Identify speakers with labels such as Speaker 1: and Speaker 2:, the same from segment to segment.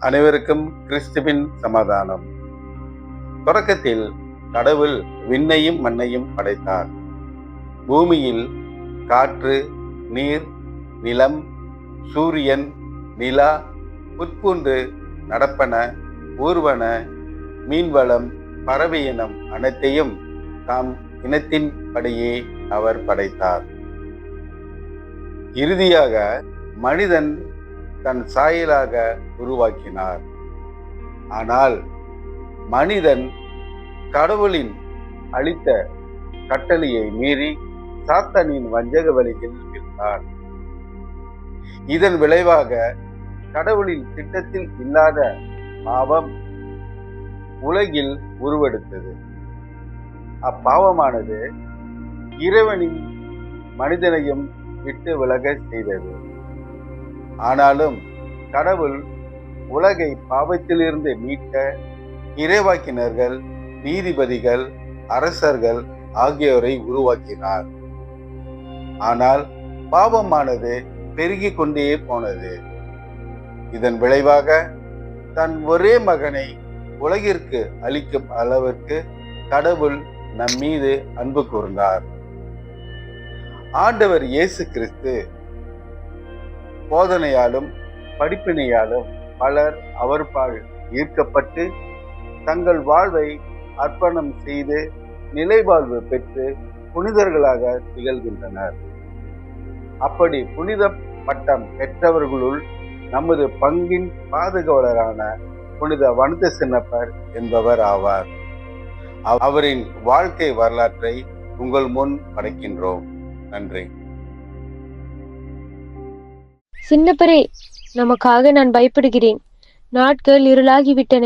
Speaker 1: அனைவருக்கும் கிறிஸ்துவின் சமாதானம். தொடக்கத்தில் கடவுள் விண்ணையும் மண்ணையும் படைத்தார். பூமியில் காற்று, நீர், நிலம், சூரியன், நிலா, புற்பூண்டு, நடப்பன, ஊர்வன, மீன்வளம், பறவை இனம் அனைத்தையும் தாம் இனத்தின் படியே அவர் படைத்தார். இறுதியாக மனிதன் தன் சாயலாக உருவாக்கினார். ஆனால் மனிதன் கடவுளின் அளித்த கட்டளையை மீறி சாத்தானின் வஞ்சக வழியில் விழுந்தார். இதன் விளைவாக கடவுளின் திட்டத்தில் இல்லாத பாவம் உலகில் உருவெடுத்தது. அப்பாவமானது இறைவனின் மனிதனையும் விட்டு விலக செய்தது. ஆனாலும் கடவுள் உலகை பாவத்திலிருந்து மீட்க இறைவாக்கினர்கள், நீதிபதிகள், அரசர்கள் ஆகியோரை உருவாக்கினார். ஆனால் பாவமானது பெருகிக் கொண்டே போனது. இதன் விளைவாக தன் ஒரே மகனை உலகிற்கு அளிக்கும் அளவிற்கு கடவுள் நம் மீது அன்பு கூர்ந்தார். ஆண்டவர் இயேசு கிறிஸ்து போதனையாலும் படிப்பினையாலும் பலர் அவர்பால் ஈர்க்கப்பட்டு தங்கள் வாழ்வை அர்ப்பணம் செய்து நிலைவாழ்வு பெற்று புனிதர்களாக திகழ்கின்றனர். அப்படி புனித பட்டம் பெற்றவர்களுள் நமது பங்கின் பாதுகாவலரான புனித வனத்த சின்னப்பர் என்பவர் ஆவார். அவரின் வாழ்க்கை வரலாற்றை உங்கள் முன் படைக்கின்றோம். நன்றி.
Speaker 2: சின்னப்பரே, நமக்காக நான் பயப்படுகிறேன். நாட்கள் இருளாகிவிட்டன.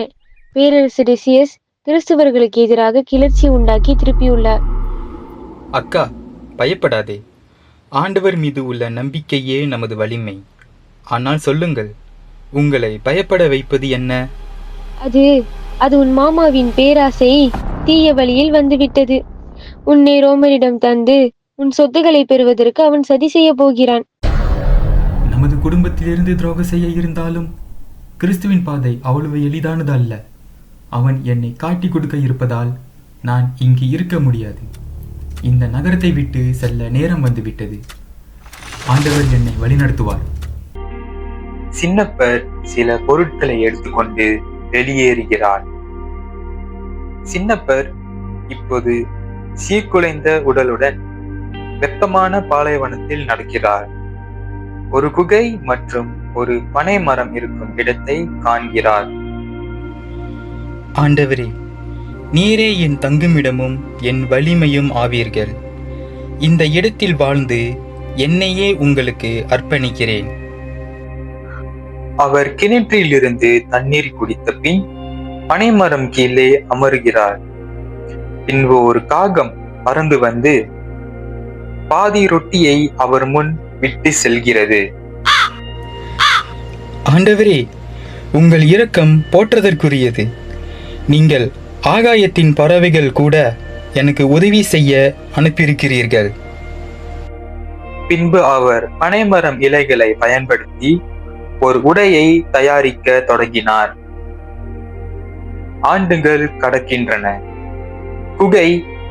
Speaker 2: பேரரசு டெசியஸ் கிறிஸ்தவர்களுக்கு எதிராக கிளர்ச்சி உண்டாக்கி திருப்பியுள்ளார்.
Speaker 3: அக்கா, பயப்படாதே. ஆண்டவர் மீது உள்ள நம்பிக்கையே நமது வலிமை. ஆனால் சொல்லுங்கள், உங்களை பயப்பட வைப்பது என்ன?
Speaker 2: அது உன் மாமாவின் பேராசை தீய வழியில் வந்துவிட்டது. உன்னை ரோமரிடம் தந்து உன் சொத்துக்களை பெறுவதற்கு அவன் சதி செய்ய போகிறான்.
Speaker 3: நமது குடும்பத்திலிருந்து துரோகம் செய்ய இருந்தாலும் கிறிஸ்துவின் பாதை அவ்வளவு எளிதானது அல்ல. அவன் என்னை காட்டி கொடுக்க இருப்பதால் நான் இங்கு இருக்க முடியாது. இந்த நகரத்தை விட்டு செல்ல நேரம் வந்துவிட்டது. ஆண்டவர் என்னை வழிநடத்துவார்.
Speaker 4: சின்னப்பர் சில பொருட்களை எடுத்துக்கொண்டு வெளியேறுகிறார். சின்னப்பர் இப்போது சீர்குலைந்த உடலுடன் வெப்பமான பாலைவனத்தில் நடக்கிறார். ஒரு குகை மற்றும் ஒரு பனை மரம் இருக்கும் இடத்தை காண்கிறார்.
Speaker 3: ஆண்டவரே, நீரே என் தங்குமிடமும் என் வலிமையும் ஆவீர்கள். இந்த இடத்தில் வாழ்ந்து என்னையே உங்களுக்கு அர்ப்பணிக்கிறேன்.
Speaker 4: அவர் கிணற்றிலிருந்து தண்ணீர் குடித்த பின் பனைமரம் கீழே அமருகிறார். பின்பு ஒரு காகம் பறந்து வந்து பாதி ரொட்டியை அவர் முன் விட்டு செல்கிறது.
Speaker 3: ஆண்டவரே, உங்கள் இரக்கம் போற்றுதற்குரியது. நீங்கள் ஆகாயத்தின் பறவைகள் கூட எனக்கு உதவி செய்ய அனுப்பியிருக்கிறீர்கள்.
Speaker 4: பின்பு அவர் பனைமரம் இலைகளை பயன்படுத்தி ஒரு உடையை தயாரிக்க தொடங்கினார். ஆண்டுகள் கடக்கின்றன. குகை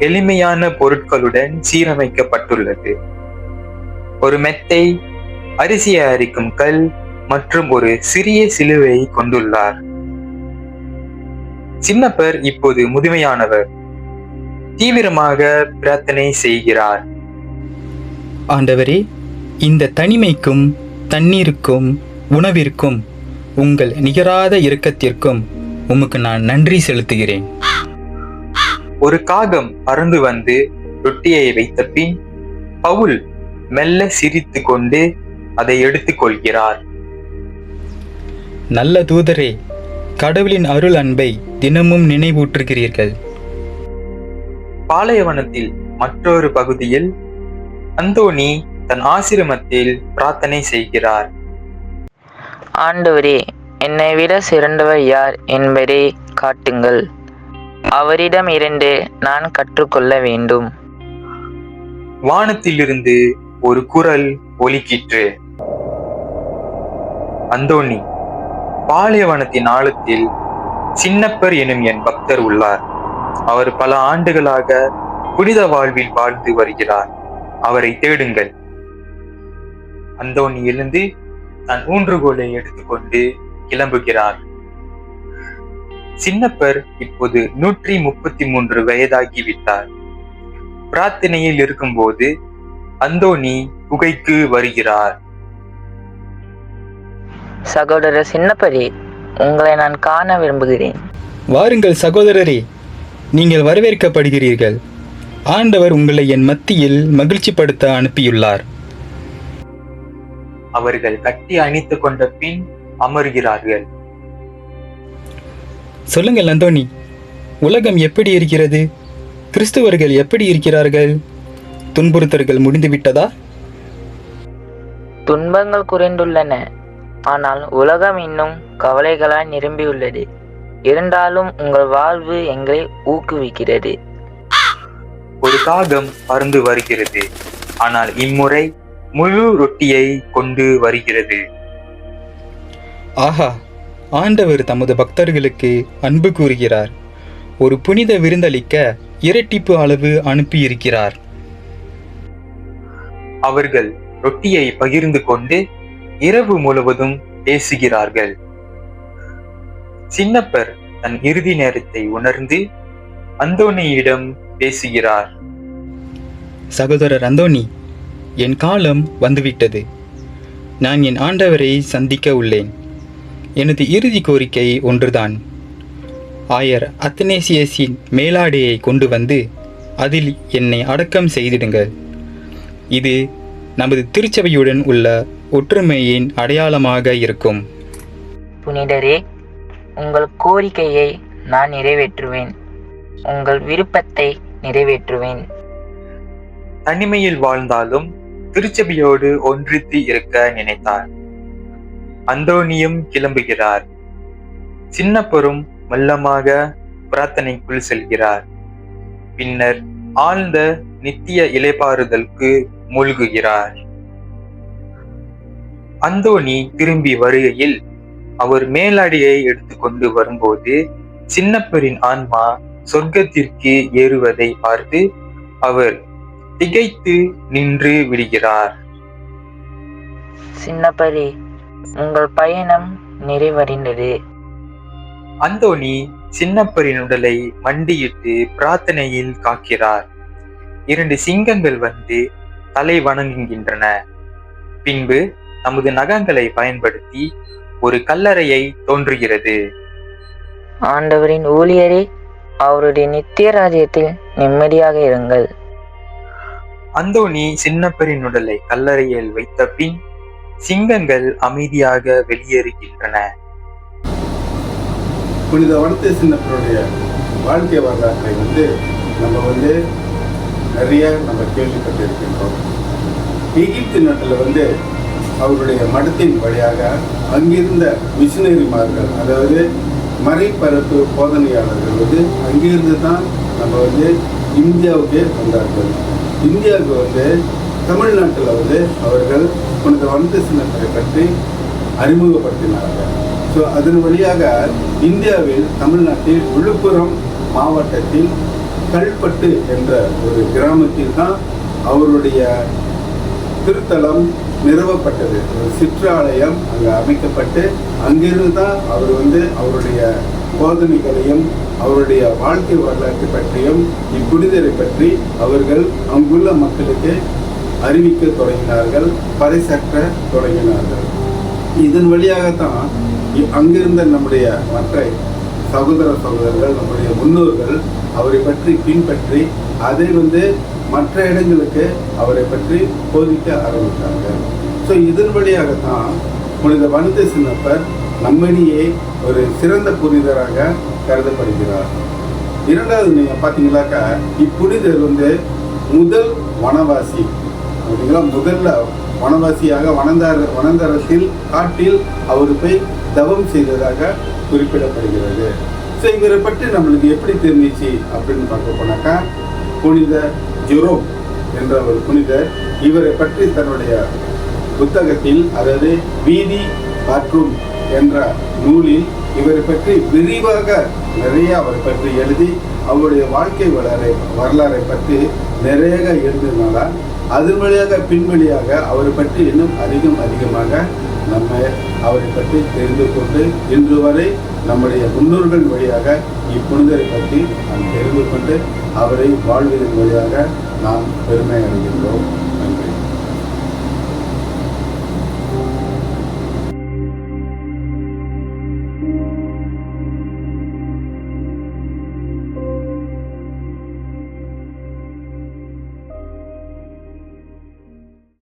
Speaker 4: எளிமையான பொருட்களுடன் சீரமைக்கப்பட்டுள்ளது. ஒரு மெத்தை, அரிசியை அரிக்கும் கல் மற்றும் ஒரு சிறிய சிலுவை கொண்டுள்ளார். சின்னப்பர் இப்போது முதுமையானவர். தீவிரமாக பிரார்த்தனை செய்கிறார்.
Speaker 3: ஆண்டவரே, இந்த தனிமைக்கும் தண்ணீருக்கும் உணவிற்கும் உங்கள் நிகராத இரக்கத்திற்கும் உமக்கு நான் நன்றி செலுத்துகிறேன்.
Speaker 4: ஒரு காகம் பறந்து வந்து ரொட்டியை வைத்த பின் பவுல் மெல்ல சிரித்து கொண்டு அதை எடுத்துக் கொள்கிறார்.
Speaker 3: நல்ல தூதரே, கடவுளின் அருள் அன்பை தினமும் நினைவூற்றுகிறீர்கள்.
Speaker 4: பாலைவனத்தில் மற்றொரு பகுதியில் அந்தோனி தன் ஆசிரமத்தில் பிரார்த்தனை செய்கிறார்.
Speaker 5: ஆண்டவரே, என்னை விட சிறந்தவர் யார் என்பதை காட்டுங்கள். அவரிடம் இருந்து நான் கற்றுக்கொள்ள வேண்டும்.
Speaker 4: வானத்திலிருந்து ஒரு குரல் ஒலிக்கிற்று. அந்தோனி, பாலைவனத்தின் ஆழத்தில் சின்னப்பர் எனும் என் பக்தர் உள்ளார். அவர் பல ஆண்டுகளாக புனித வாழ்வில் வாழ்ந்து வருகிறார். அவரை தேடுங்கள். அந்தோணி எழுந்து தன் ஊன்றுகோலை எடுத்துக்கொண்டு கிளம்புகிறார். சின்னப்பர் இப்போது 133 வயதாகிவிட்டார். பிரார்த்தனையில் இருக்கும்போது அந்தோணி குகைக்கு வருகிறார்.
Speaker 5: சகோதரர் சின்னப்பரே, உங்களை நான் காண விரும்புகிறேன்.
Speaker 3: வாருங்கள் சகோதரரே, நீங்கள் வரவேற்கப்படுகிறீர்கள். ஆண்டவர் உங்களை என் மத்தியில் மகிழ்ச்சிப்படுத்த அனுப்பியுள்ளார்.
Speaker 4: அவர்கள் கட்டி அணைத்துக் கொண்ட பின் அமர்கிறார்கள்.
Speaker 3: சொல்லுங்கள் அந்தோணி, உலகம் எப்படி இருக்கிறது? கிறிஸ்துவர்கள் எப்படி இருக்கிறார்கள்? துன்புறுத்தல்கள் முடிந்துவிட்டதா?
Speaker 5: துன்பங்கள் குறைந்துள்ளன, ஆனால் உலகம் இன்னும் கவலைகளால் நிரம்பியுள்ளது. இருந்தாலும் உங்கள் வாழ்வு எங்களை ஊக்குவிக்கிறது.
Speaker 4: ஒரு காகம் பறந்து வருகிறது, ஆனால் இம்முறை முழு ரொட்டியை கொண்டு வருகிறது.
Speaker 3: ஆஹா, ஆண்டவர் தமது பக்தர்களுக்கு அன்பு கூறுகிறார். ஒரு புனித விருந்தளிக்க இரட்டிப்பு அளவு அனுப்பியிருக்கிறார்.
Speaker 4: அவர்கள் ரொட்டியை பகிர்ந்து கொண்டு இரவு முழுவதும் பேசுகிறார்கள். சின்னப்பர் தன் இறுதி நேரத்தை உணர்ந்து அந்தோணியிடம் பேசுகிறார்.
Speaker 3: சகோதரர் அந்தோணி, என் காலம் வந்துவிட்டது. நான் என் ஆண்டவரை சந்திக்க உள்ளேன். எனது இறுதி கோரிக்கை ஒன்றுதான். ஆயர் அத்தனேசியஸின் மேலாடையை கொண்டு வந்து அதில் என்னை அடக்கம் செய்திடுங்கள். இது நமது திருச்சபையுடன் உள்ள ஒற்றுமையின் அடையாளமாக இருக்கும்.
Speaker 5: புனிதரே, உங்கள் கோரிக்கையை நான் நிறைவேற்றுவேன். உங்கள் விருப்பத்தை நிறைவேற்றுவேன்.
Speaker 4: தனிமையில் வாழ்ந்தாலும் திருச்சபையோடு ஒன்றித்து இருக்க நினைத்தார். அந்தோணியும் கிளம்புகிறார். சின்னப்பரும் மெல்லமாக பிரார்த்தனைக்குள் செல்கிறார். பின்னர் ஆழ்ந்த நித்திய இளைப்பாறுதலுக்கு மூழ்குகிறார். அந்தோணி திரும்பி வருகையில் அவர் மேலாடையை எடுத்துக்கொண்டு வரும்போது சின்னப்பரின் ஆன்மா சொர்க்கத்திற்கு ஏறுவதை பார்த்து அவர் திகைத்து நின்று விடுகிறார்.
Speaker 5: சின்னப்பரே, உங்கள் பயணம் நிறைவடைந்தது.
Speaker 4: அந்தோணி சின்னப்பரின் உடலை மண்டியிட்டு பிரார்த்தனையில் காக்கிறார். 2 சிங்கங்கள் வந்து தலை வணங்குகின்றன. பின்பு நமது நகங்களை பயன்படுத்தி ஒரு கல்லறையை தோன்றுகிறது.
Speaker 5: ஆண்டவரின் ஊழியரே, அவருடைய நித்திய ராஜ்யத்தில் நிம்மதியாக இருங்கள்.
Speaker 4: அந்தோணி சின்னப்பரின் உடலை கல்லறையில் வைத்த பின் சிங்கங்கள் அமைதியாக வெளியேறுகின்றன.
Speaker 1: புனித வனத்து சின்னப்பருடைய வாழ்க்கை வரலாற்றை நம்ம நிறைய கேள்விப்பட்டிருக்கின்றோம். எகிப்து நாட்டில் அவருடைய மடத்தின் வழியாக அங்கிருந்த மிஷினரிமார்கள், அதாவது மறைபரப்பு போதனையாளர்கள் அங்கிருந்து தான் நம்ம இந்தியாவுக்கு வந்தார்கள். இந்தியாவுக்கு தமிழ்நாட்டில் அவர்கள் புனித வனத்து சின்னப்பரை பற்றி அறிமுகப்படுத்தினார்கள். ஸோ அதன் வழியாக இந்தியாவில் தமிழ்நாட்டில் விழுப்புரம் மாவட்டத்தில் கல்பட்டு என்ற ஒரு கிராமத்தில் தான் அவருடைய திருத்தலம் நிறுவப்பட்டது. ஒரு சிற்றாலயம் அங்கே அமைக்கப்பட்டு அங்கிருந்து தான் அவர் அவருடைய போதனைகளையும் அவருடைய வாழ்க்கை வரலாற்றை பற்றியும் இப்புனிதரை பற்றி அவர்கள் அங்குள்ள மக்களுக்கு அறிவிக்க தொடங்கினார்கள், பறைசாற்ற தொடங்கினார்கள். இதன் வழியாகத்தான் அங்கிருந்த நம்முடைய மற்ற சகோதரர்கள், நம்முடைய முன்னோர்கள் அவரை பற்றி பின்பற்றி அதை மற்ற இடங்களுக்கு அவரை பற்றி போதிக்க ஆரம்பித்தாங்க. ஸோ இதன் வழியாகத்தான் புனித வனத்து சின்னப்பர் நம்மிடையே ஒரு சிறந்த புனிதராக கருதப்படுகிறார். இரண்டாவது நீங்கள் பார்த்தீங்கன்னாக்கா, இப்புனிதர் முதல் வனவாசி அப்படிங்களா, முதல்ல வனவாசியாக வனந்தரத்தில் காட்டில் அவர் போய் தவம் செய்ததாக குறிப்பிடப்படுகிறது. ஸோ இவரை பற்றி நம்மளுக்கு எப்படி தெரிஞ்சிச்சு அப்படின்னு பார்க்க போனாக்கா, புனித ஜெரோம் என்ற ஒரு புனிதர் இவரை பற்றி தன்னுடைய புத்தகத்தில், அதாவது வீதி மற்றும் என்ற நூலில் இவரை பற்றி விரிவாக நிறைய அவரை பற்றி எழுதி அவருடைய வாழ்க்கை வரலாறை பற்றி நிறைய எழுதினால அதன் வழியாக பின்வழியாக அவரை பற்றி இன்னும் அதிகமாக நம்ம அவரை பற்றி தெரிந்து கொண்டு இன்று வரை நம்முடைய முன்னோர்கள் வழியாக இப்புனிதரை பற்றி நாம் தெரிந்து கொண்டு அவரை வாழ்வதன் வழியாக நாம் பெருமை அடைகின்றோம்.